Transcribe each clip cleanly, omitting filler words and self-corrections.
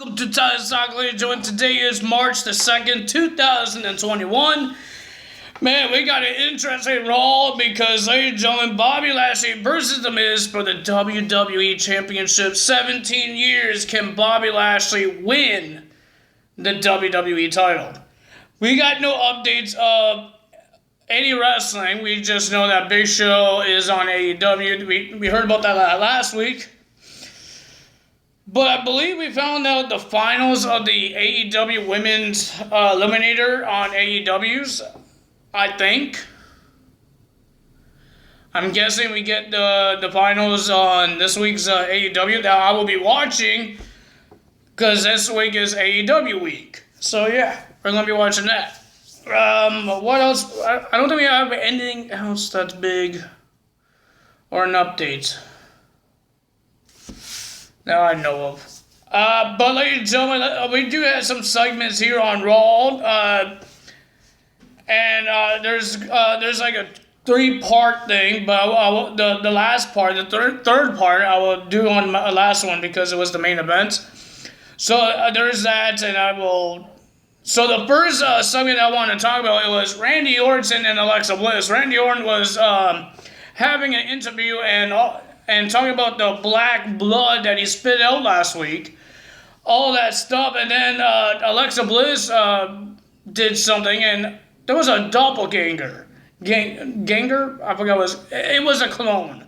Welcome to Tyler's Talk, ladies and gentlemen. Today is March the 2nd, 2021. Man, we got an interesting Raw because, ladies and gentlemen, Bobby Lashley versus The Miz for the WWE Championship. 17 years, can Bobby Lashley win the WWE title? We got no updates of any wrestling. We just know that Big Show is on AEW. We heard about that last week. But I believe we found out the finals of the AEW Women's Eliminator on AEW's, I think. I'm guessing we get the finals on this week's AEW that I will be watching, because this week is AEW week. So yeah, we're going to be watching that. What else? I don't think we have anything else that's big or an update that I know of. But ladies and gentlemen, we do have some segments here on Raw. And there's like a 3-part thing, but the last part, the third part, I will do on my last one because it was the main event. So there's that, and I will. So the first segment I want to talk about, it was Randy Orton and Alexa Bliss. Randy Orton was having an interview and talking about the black blood that he spit out last week, all that stuff, and then Alexa Bliss did something, and there was a doppelganger, ganger, I forgot it was a clone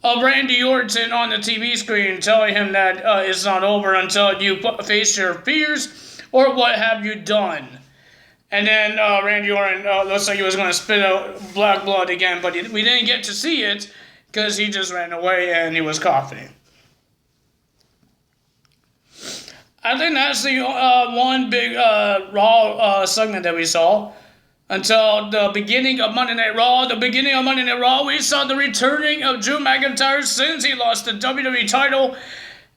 of Randy Orton on the TV screen, telling him that it's not over until you face your fears, or what have you done. And then Randy Orton looks like he was going to spit out black blood again, but we didn't get to see it, because he just ran away and he was coughing. I think that's the one big Raw segment that we saw. Until the beginning of Monday Night Raw. The beginning of Monday Night Raw, we saw the returning of Drew McIntyre since he lost the WWE title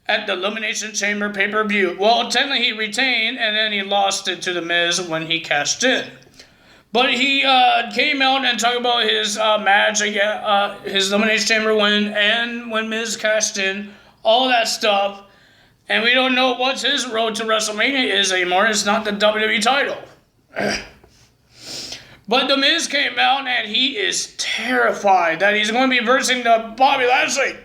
at the Elimination Chamber pay-per-view. Well, technically he retained, and then he lost it to The Miz when he cashed in. But he came out and talked about his match, his Elimination Chamber win, and when Miz cashed in, all that stuff. And we don't know what his road to WrestleMania is anymore. It's not the WWE title. But The Miz came out, and he is terrified that he's going to be versing the Bobby Lashley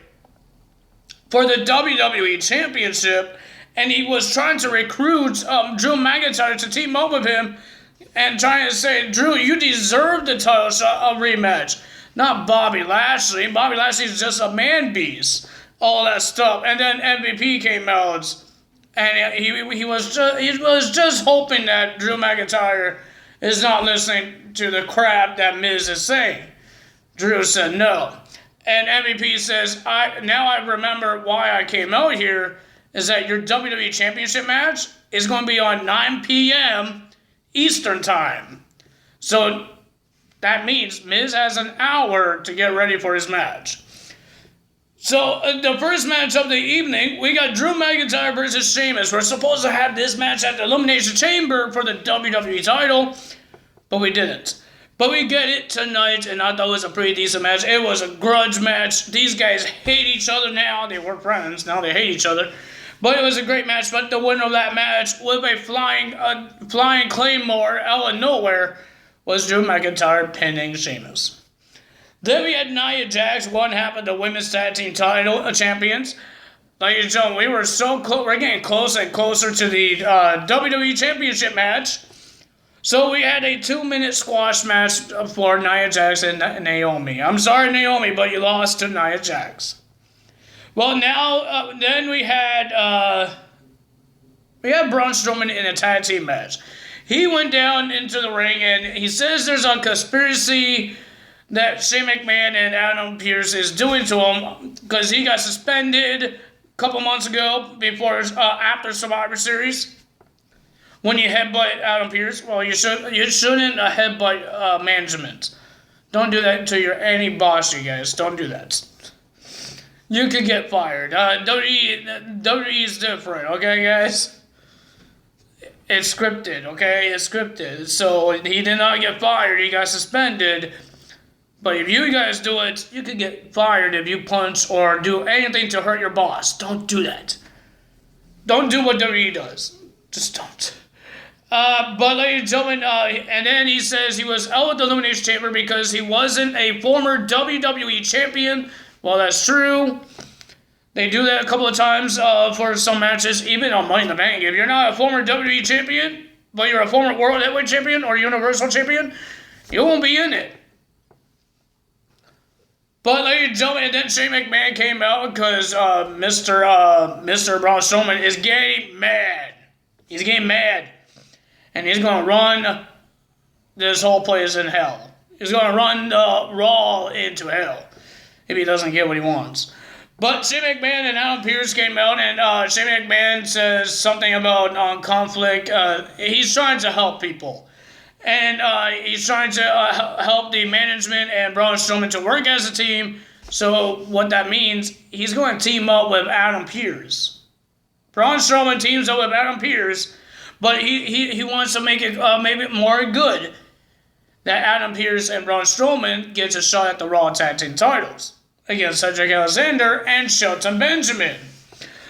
for the WWE Championship. And he was trying to recruit Drew McIntyre to team up with him, and trying to say, Drew, you deserve the title shot, a rematch. Not Bobby Lashley. Bobby Lashley's just a man beast. All that stuff. And then MVP came out, and he was just hoping that Drew McIntyre is not listening to the crap that Miz is saying. Drew said no. And MVP says, now I remember why I came out here, is that your WWE Championship match is going to be on 9 p.m., Eastern time. So that means Miz has an hour to get ready for his match. So the first match of the evening, we got Drew McIntyre versus Sheamus. We're supposed to have this match at the Elimination Chamber for the WWE title, but we didn't. But we get it tonight, and I thought it was a pretty decent match. It was a grudge match. These guys hate each other now. They were friends. Now they hate each other. But it was a great match. But the winner of that match with a flying claymore out of nowhere was Drew McIntyre pinning Sheamus. Then we had Nia Jax, one half of the women's tag team title champions. Ladies and gentlemen, we were so close. We're getting closer and closer to the WWE Championship match. So we had a 2-minute squash match for Nia Jax and Naomi. I'm sorry, Naomi, but you lost to Nia Jax. Well, now, then we had Braun Strowman in a tag team match. He went down into the ring, and he says there's a conspiracy that Shane McMahon and Adam Pearce is doing to him, because he got suspended a couple months ago after Survivor Series when you headbutt Adam Pearce. Well, you shouldn't headbutt management. Don't do that to any boss, you guys. Don't do that. You could get fired. WWE is different, okay, guys? It's scripted, okay? It's scripted. So he did not get fired. He got suspended. But if you guys do it, you could get fired if you punch or do anything to hurt your boss. Don't do that. Don't do what WWE does. Just don't. But ladies and gentlemen, and then he says he was out of the Elimination Chamber because he wasn't a former WWE champion. Well, that's true. They do that a couple of times for some matches, even on Money in the Bank. If you're not a former WWE champion, but you're a former World Heavyweight champion or Universal champion, you won't be in it. But ladies and gentlemen, and then Shane McMahon came out because Mr. Braun Strowman is getting mad. He's getting mad. And he's going to run this whole place in hell. He's going to run Raw into hell if he doesn't get what he wants. But Shane McMahon and Adam Pearce came out, and Shane McMahon says something about conflict. He's trying to help people. And he's trying to help the management and Braun Strowman to work as a team. So what that means, he's going to team up with Adam Pearce. Braun Strowman teams up with Adam Pearce, but he wants to make it maybe more good that Adam Pearce and Braun Strowman gets a shot at the Raw Tag Team titles against Cedric Alexander and Shelton Benjamin.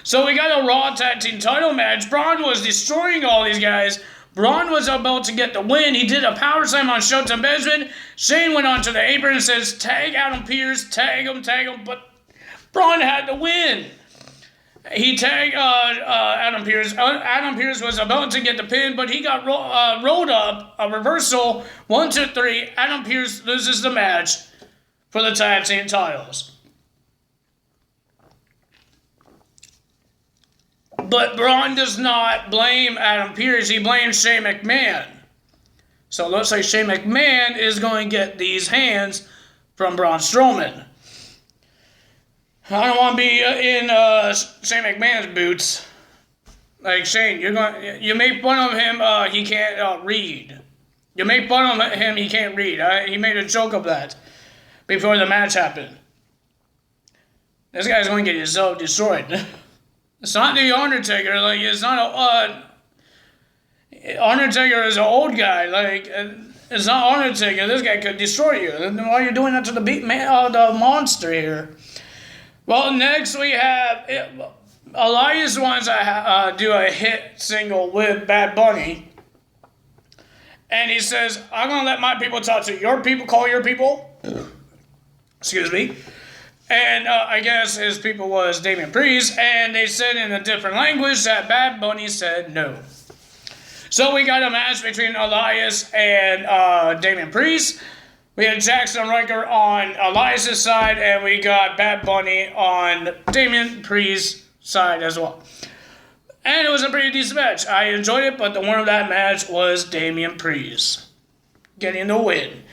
So we got a Raw Tag Team title match. Braun was destroying all these guys. Braun was about to get the win. He did a power slam on Shelton Benjamin. Shane went onto the apron and says, tag Adam Pearce, tag him, but Braun had to win. He tagged Adam Pearce. Adam Pearce was about to get the pin, but he got rolled up, a reversal, 1, 2, 3. Adam Pearce loses the match for the tag team titles. But Braun does not blame Adam Pearce. He blames Shane McMahon. So it looks like Shane McMahon is going to get these hands from Braun Strowman. I don't want to be in Shane McMahon's boots. Like, Shane, you make fun of him, he can't read. You make fun of him, he can't read. He made a joke of that before the match happened. This guy's going to get himself destroyed. It's not the Undertaker. Like, it's not Undertaker is an old guy. Like, it's not Undertaker. This guy could destroy you. Why are you doing that to the the monster here? Well, next we have Elias wants to do a hit single with Bad Bunny. And he says, I'm going to let my people talk to your people, call your people. Excuse me. And I guess his people was Damian Priest. And they said in a different language that Bad Bunny said no. So we got a match between Elias and Damian Priest. We had Jackson Riker on Elias' side, and we got Bad Bunny on Damian Priest's side as well. And it was a pretty decent match. I enjoyed it, but the winner of that match was Damian Priest getting the win.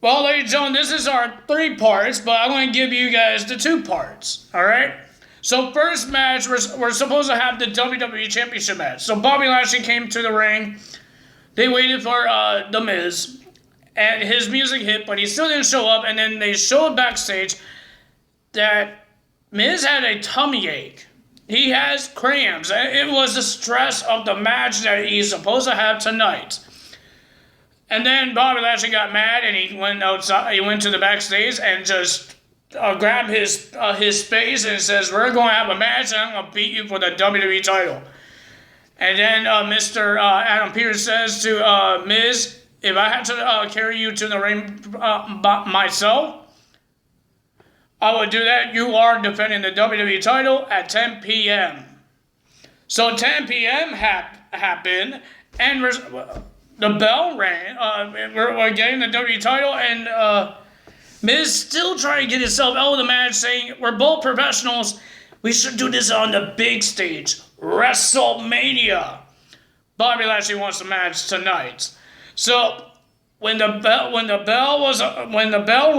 Well, ladies and gentlemen, this is our 3 parts, but I'm going to give you guys the 2 parts, all right? So first match, we're supposed to have the WWE Championship match. So Bobby Lashley came to the ring. They waited for The Miz. And his music hit, but he still didn't show up. And then they showed backstage that Miz had a tummy ache. He has cramps. It was the stress of the match that he's supposed to have tonight. And then Bobby Lashley got mad, and he went outside. He went to the backstage and just grabbed his face and says, "We're going to have a match, and I'm going to beat you for the WWE title." And then Mr. Adam Pearce says to Miz, if I had to carry you to the ring myself, I would do that. You are defending the WWE title at 10 p.m. So 10 p.m. happened, and the bell rang. We're getting the WWE title, and Miz still trying to get himself out of the match, saying, we're both professionals. We should do this on the big stage, WrestleMania. Bobby Lashley wants the match tonight. So when the bell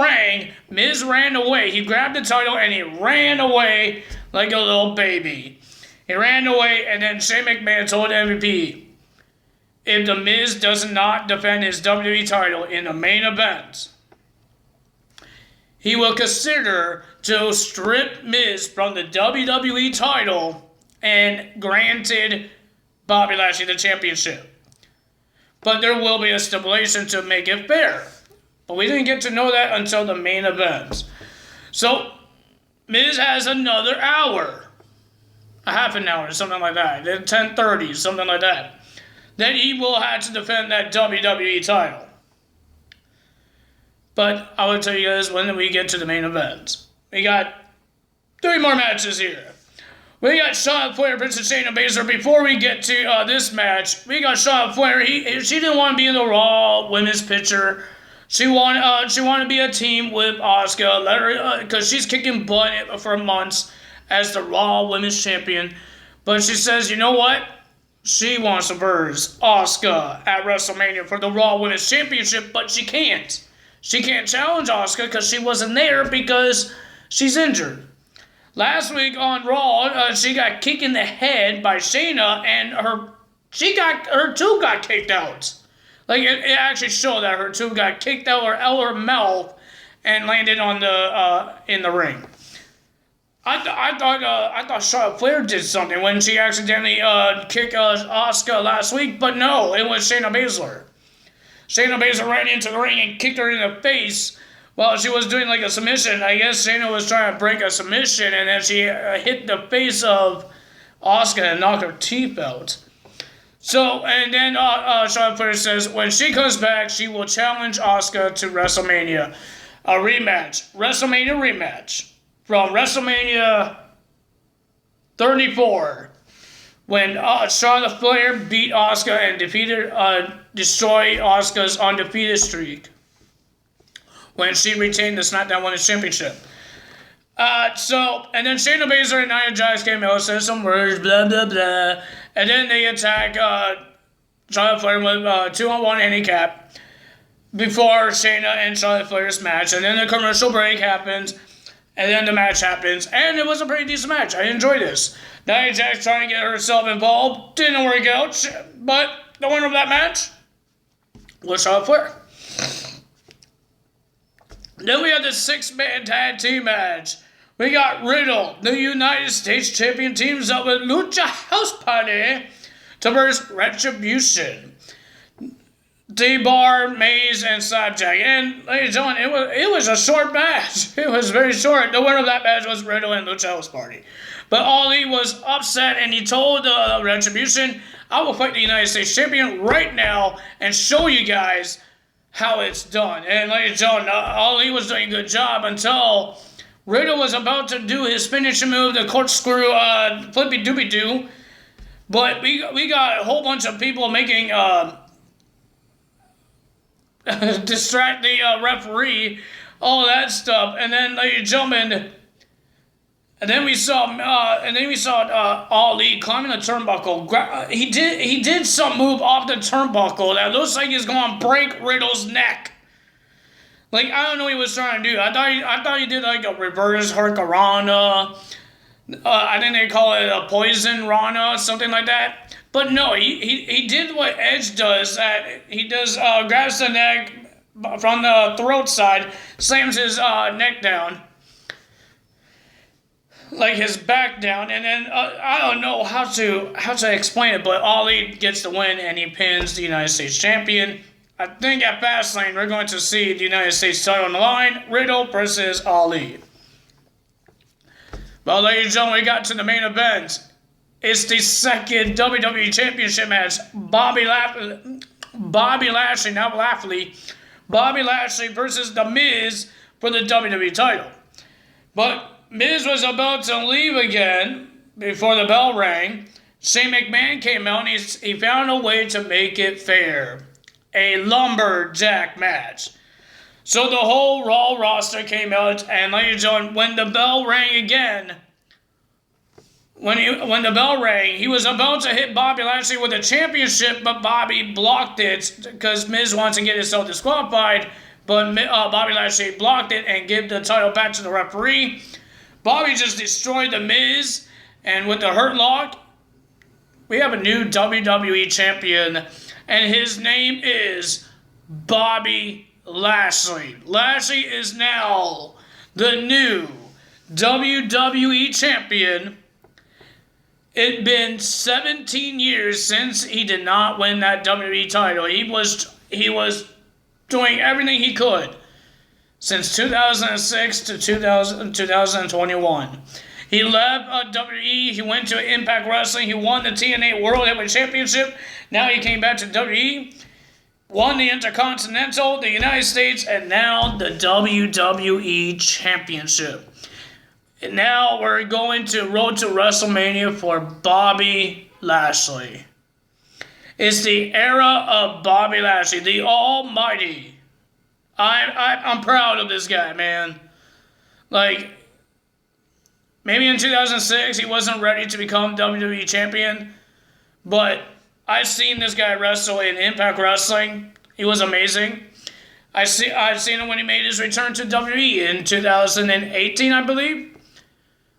rang, Miz ran away. He grabbed the title and he ran away like a little baby. He ran away, and then Shane McMahon told MVP, if the Miz does not defend his WWE title in the main event, he will consider to strip Miz from the WWE title and granted Bobby Lashley the championship. But there will be a stipulation to make it fair. But we didn't get to know that until the main event. So, Miz has another hour. a half an hour, something like that, then 10:30, something like that, then he will have to defend that WWE title. But I will tell you guys when we get to the main event. We got 3 more matches here. We got Charlotte Flair versus Shayna Baszler. Before we get to this match, we got Charlotte Flair. She didn't want to be in the Raw Women's picture. She wanted to be a team with Asuka. Let her, because she's kicking butt for months as the Raw Women's Champion. But she says, you know what? She wants to verse Asuka at WrestleMania for the Raw Women's Championship, but she can't. She can't challenge Asuka because she wasn't there because she's injured. Last week on Raw, she got kicked in the head by Shayna, and her tooth got kicked out. Like it actually showed that her tooth got kicked out her mouth and landed on in the ring. I thought Charlotte Flair did something when she accidentally kicked Asuka last week, but no, it was Shayna Baszler. Shayna Baszler ran into the ring and kicked her in the face while she was doing like a submission. I guess Shayna was trying to break a submission, and then she hit the face of Asuka and knocked her teeth out. So, and then Charlotte Flair says when she comes back, she will challenge Asuka to WrestleMania. A rematch. WrestleMania rematch. From WrestleMania 34. When Charlotte Flair beat Asuka and destroyed Asuka's undefeated streak. When she retained the SmackDown Women's Championship. And then Shayna Baszler and Nia Jax came out, said some words, blah, blah, blah. And then they attack Charlotte Flair with 2-on-1 handicap before Shayna and Charlotte Flair's match. And then the commercial break happens, and then the match happens. And it was a pretty decent match. I enjoyed this. Nia Jax trying to get herself involved. Didn't work out. But the winner of that match was Charlotte Flair. Then we have the 6-man tag team match. We got Riddle, the United States Champion, teams up with Lucha House Party to verse Retribution. D-Bar, Maze, and Slapjack. And, ladies and gentlemen, it was a short match. It was very short. The winner of that match was Riddle and Lucha House Party. But Ali was upset, and he told Retribution, I will fight the United States Champion right now and show you guys how it's done. And ladies and gentlemen, Ali was doing a good job until Riddle was about to do his finishing move, the corkscrew flippy doopy doo. But we got a whole bunch of people making distract the referee, all that stuff. And then, ladies and gentlemen, and then we saw Ali climbing the turnbuckle. He did some move off the turnbuckle that looks like he's going to break Riddle's neck. Like, I don't know what he was trying to do. I thought he did like a reverse hurricanrana. I think they call it a poison rana, something like that. But no, he did what Edge does. He grabs the neck from the throat side, slams his neck down, like his back down, and then I don't know how to explain it, but Ali gets the win and he pins the United States Champion. I think at Fastlane we're going to see the United States title on the line, Riddle versus Ali. Well, ladies and gentlemen, we got to the main event. It's the second WWE Championship match. Bobby Lashley versus The Miz for the WWE title. But Miz was about to leave again before the bell rang. Shane McMahon came out and he found a way to make it fair. A lumberjack match. So the whole Raw roster came out, and ladies and gentlemen, when the bell rang again, when the bell rang, he was about to hit Bobby Lashley with a championship, but Bobby blocked it because Miz wants to get himself disqualified, but Bobby Lashley blocked it and gave the title back to the referee. Bobby just destroyed The Miz, and with the Hurt Lock, we have a new WWE champion, and his name is Bobby Lashley. Lashley is now the new WWE champion. It's been 17 years since he did not win that WWE title. He was doing everything he could since 2006 to 2021. He left WWE. He went to Impact Wrestling. He won the TNA World Heavyweight Championship. Now he came back to WWE. Won the Intercontinental, the United States, and now the WWE Championship. And now we're going to Road to WrestleMania for Bobby Lashley. It's the era of Bobby Lashley, the Almighty. I'm proud of this guy, man. Like, maybe in 2006 he wasn't ready to become WWE Champion, but I've seen this guy wrestle in Impact Wrestling. He was amazing. I've seen him when he made his return to WWE in 2018, I believe.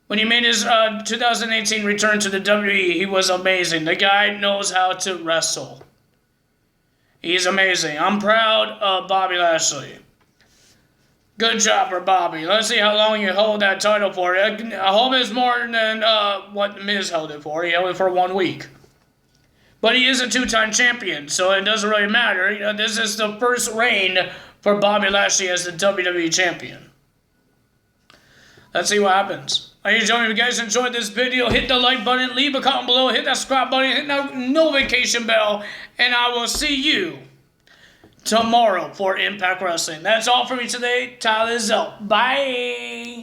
When he made his 2018 return to the WWE, he was amazing. The guy knows how to wrestle. He's amazing. I'm proud of Bobby Lashley. Good job for Bobby. Let's see how long you hold that title for. I hope it's more than what Miz held it for. He held it for 1 week. But he is a 2-time champion, so it doesn't really matter. You know, this is the first reign for Bobby Lashley as the WWE Champion. Let's see what happens. Ladies and gentlemen, if you guys enjoyed this video, hit the like button, leave a comment below, hit that subscribe button, hit that notification bell, and I will see you tomorrow for Impact Wrestling. That's all for me today. Tyler's out. Bye.